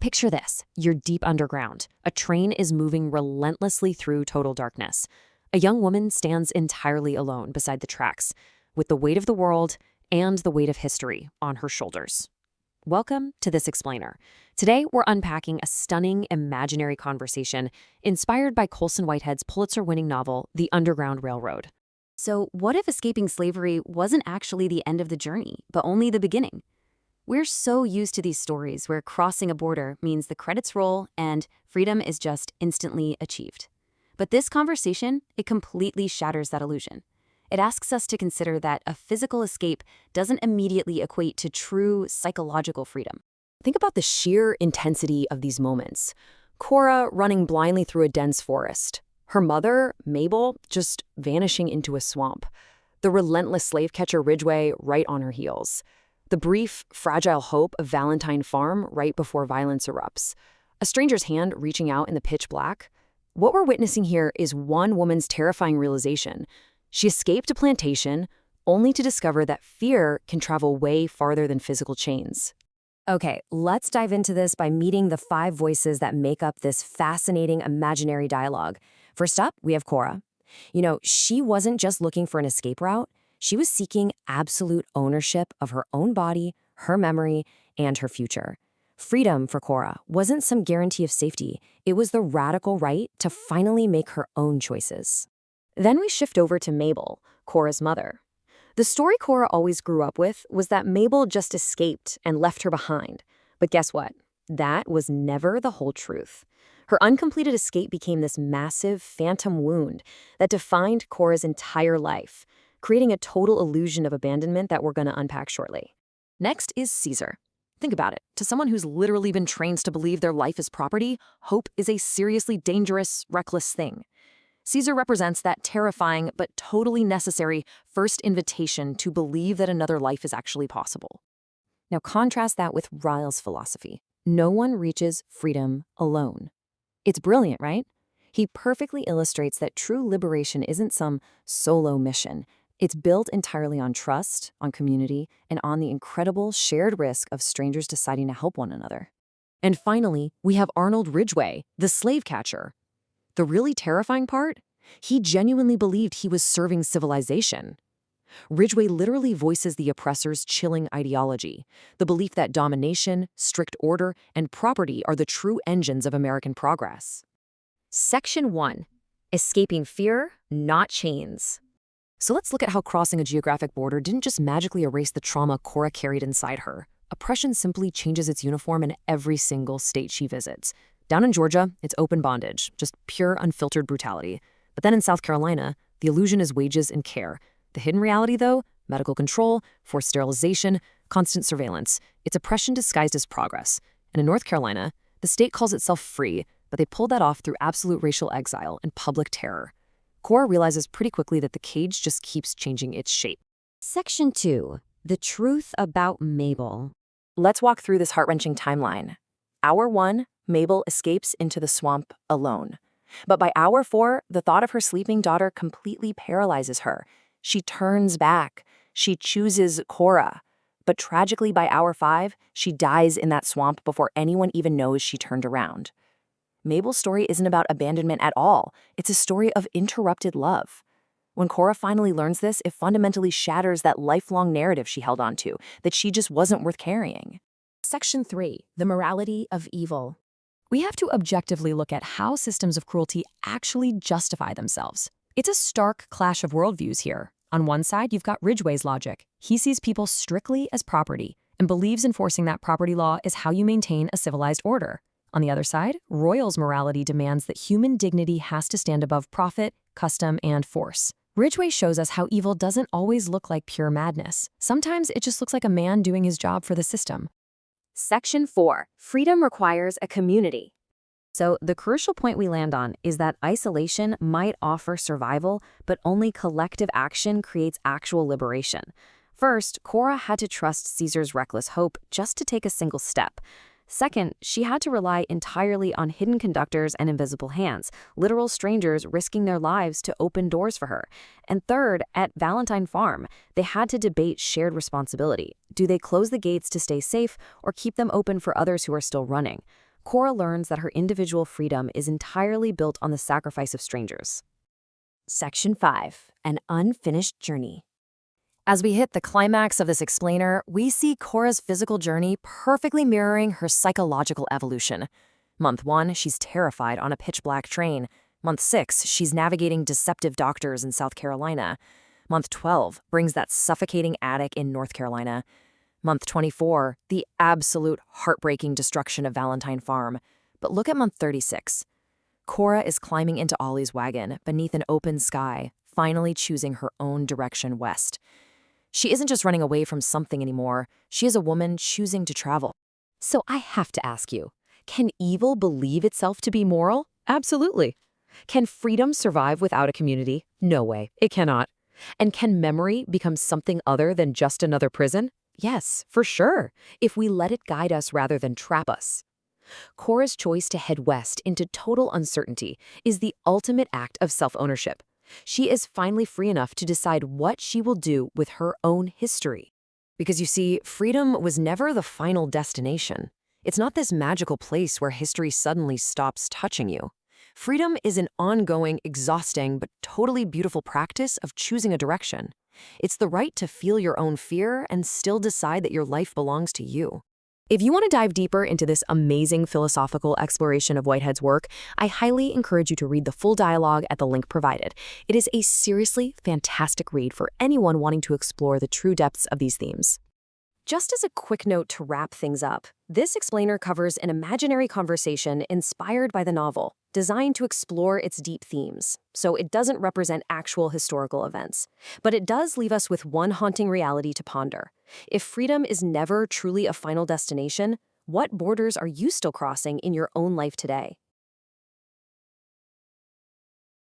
Picture this. You're deep underground. A train is moving relentlessly through total darkness. A young woman stands entirely alone beside the tracks, with the weight of the world and the weight of history on her shoulders. Welcome to This Explainer. Today, we're unpacking a stunning imaginary conversation inspired by Colson Whitehead's Pulitzer-winning novel, The Underground Railroad. So what if escaping slavery wasn't actually the end of the journey, but only the beginning? We're so used to these stories where crossing a border means the credits roll and freedom is just instantly achieved. But this conversation, it completely shatters that illusion. It asks us to consider that a physical escape doesn't immediately equate to true psychological freedom. Think about the sheer intensity of these moments. Cora running blindly through a dense forest. Her mother, Mabel, just vanishing into a swamp. The relentless slave catcher Ridgeway right on her heels. The brief, fragile hope of Valentine Farm right before violence erupts. A stranger's hand reaching out in the pitch black. What we're witnessing here is one woman's terrifying realization. She escaped a plantation, only to discover that fear can travel way farther than physical chains. Okay, let's dive into this by meeting the 5 voices that make up this fascinating imaginary dialogue. First up, we have Cora. She wasn't just looking for an escape route. She was seeking absolute ownership of her own body, her memory, and her future. Freedom for Cora wasn't some guarantee of safety. It was the radical right to finally make her own choices. Then we shift over to Mabel, Cora's mother. The story Cora always grew up with was that Mabel just escaped and left her behind. But guess what? That was never the whole truth. Her uncompleted escape became this massive phantom wound that defined Cora's entire life, creating a total illusion of abandonment that we're going to unpack shortly. Next is Caesar. Think about it. To someone who's literally been trained to believe their life is property, hope is a seriously dangerous, reckless thing. Caesar represents that terrifying but totally necessary first invitation to believe that another life is actually possible. Now contrast that with Ryle's philosophy. No one reaches freedom alone. It's brilliant, right? He perfectly illustrates that true liberation isn't some solo mission. It's built entirely on trust, on community, and on the incredible shared risk of strangers deciding to help one another. And finally, we have Arnold Ridgeway, the slave catcher. The really terrifying part? He genuinely believed he was serving civilization. Ridgeway literally voices the oppressor's chilling ideology, the belief that domination, strict order, and property are the true engines of American progress. Section 1. Escaping fear, not chains. So let's look at how crossing a geographic border didn't just magically erase the trauma Cora carried inside her. Oppression simply changes its uniform in every single state she visits. Down in Georgia, it's open bondage, just pure, unfiltered brutality. But then in South Carolina, the illusion is wages and care. The hidden reality, though, medical control, forced sterilization, constant surveillance. It's oppression disguised as progress. And in North Carolina, the state calls itself free, but they pulled that off through absolute racial exile and public terror. Cora realizes pretty quickly that the cage just keeps changing its shape. Section 2. The truth about Mabel. Let's walk through this heart-wrenching timeline. Hour 1, Mabel escapes into the swamp alone. But by hour 4, the thought of her sleeping daughter completely paralyzes her. She turns back. She chooses Cora. But tragically, by hour 5, she dies in that swamp before anyone even knows she turned around. Mabel's story isn't about abandonment at all. It's a story of interrupted love. When Cora finally learns this, it fundamentally shatters that lifelong narrative she held onto, that she just wasn't worth carrying. Section 3. The morality of evil. We have to objectively look at how systems of cruelty actually justify themselves. It's a stark clash of worldviews here. On one side, you've got Ridgeway's logic. He sees people strictly as property and believes enforcing that property law is how you maintain a civilized order. On the other side, Royal's morality demands that human dignity has to stand above profit, custom, and force. Ridgeway shows us how evil doesn't always look like pure madness. Sometimes it just looks like a man doing his job for the system. Section 4. Freedom requires a community. So the crucial point we land on is that isolation might offer survival, but only collective action creates actual liberation. First, Cora had to trust Caesar's reckless hope just to take a single step. Second, she had to rely entirely on hidden conductors and invisible hands, literal strangers risking their lives to open doors for her. And third, at Valentine Farm, they had to debate shared responsibility. Do they close the gates to stay safe or keep them open for others who are still running? Cora learns that her individual freedom is entirely built on the sacrifice of strangers. Section 5. An Unfinished Journey. As we hit the climax of this explainer, we see Cora's physical journey perfectly mirroring her psychological evolution. Month 1, she's terrified on a pitch-black train. Month 6, she's navigating deceptive doctors in South Carolina. Month 12 brings that suffocating attic in North Carolina. Month 24, the absolute heartbreaking destruction of Valentine Farm. But look at month 36. Cora is climbing into Ollie's wagon beneath an open sky, finally choosing her own direction west. She isn't just running away from something anymore. She is a woman choosing to travel. So I have to ask you, can evil believe itself to be moral? Absolutely. Can freedom survive without a community? No way, it cannot. And can memory become something other than just another prison? Yes, for sure, if we let it guide us rather than trap us. Cora's choice to head west into total uncertainty is the ultimate act of self-ownership. She is finally free enough to decide what she will do with her own history. Because you see, freedom was never the final destination. It's not this magical place where history suddenly stops touching you. Freedom is an ongoing, exhausting, but totally beautiful practice of choosing a direction. It's the right to feel your own fear and still decide that your life belongs to you. If you want to dive deeper into this amazing philosophical exploration of Whitehead's work, I highly encourage you to read the full dialogue at the link provided. It is a seriously fantastic read for anyone wanting to explore the true depths of these themes. Just as a quick note to wrap things up, this explainer covers an imaginary conversation inspired by the novel, designed to explore its deep themes. So it doesn't represent actual historical events. But it does leave us with one haunting reality to ponder. If freedom is never truly a final destination, what borders are you still crossing in your own life today?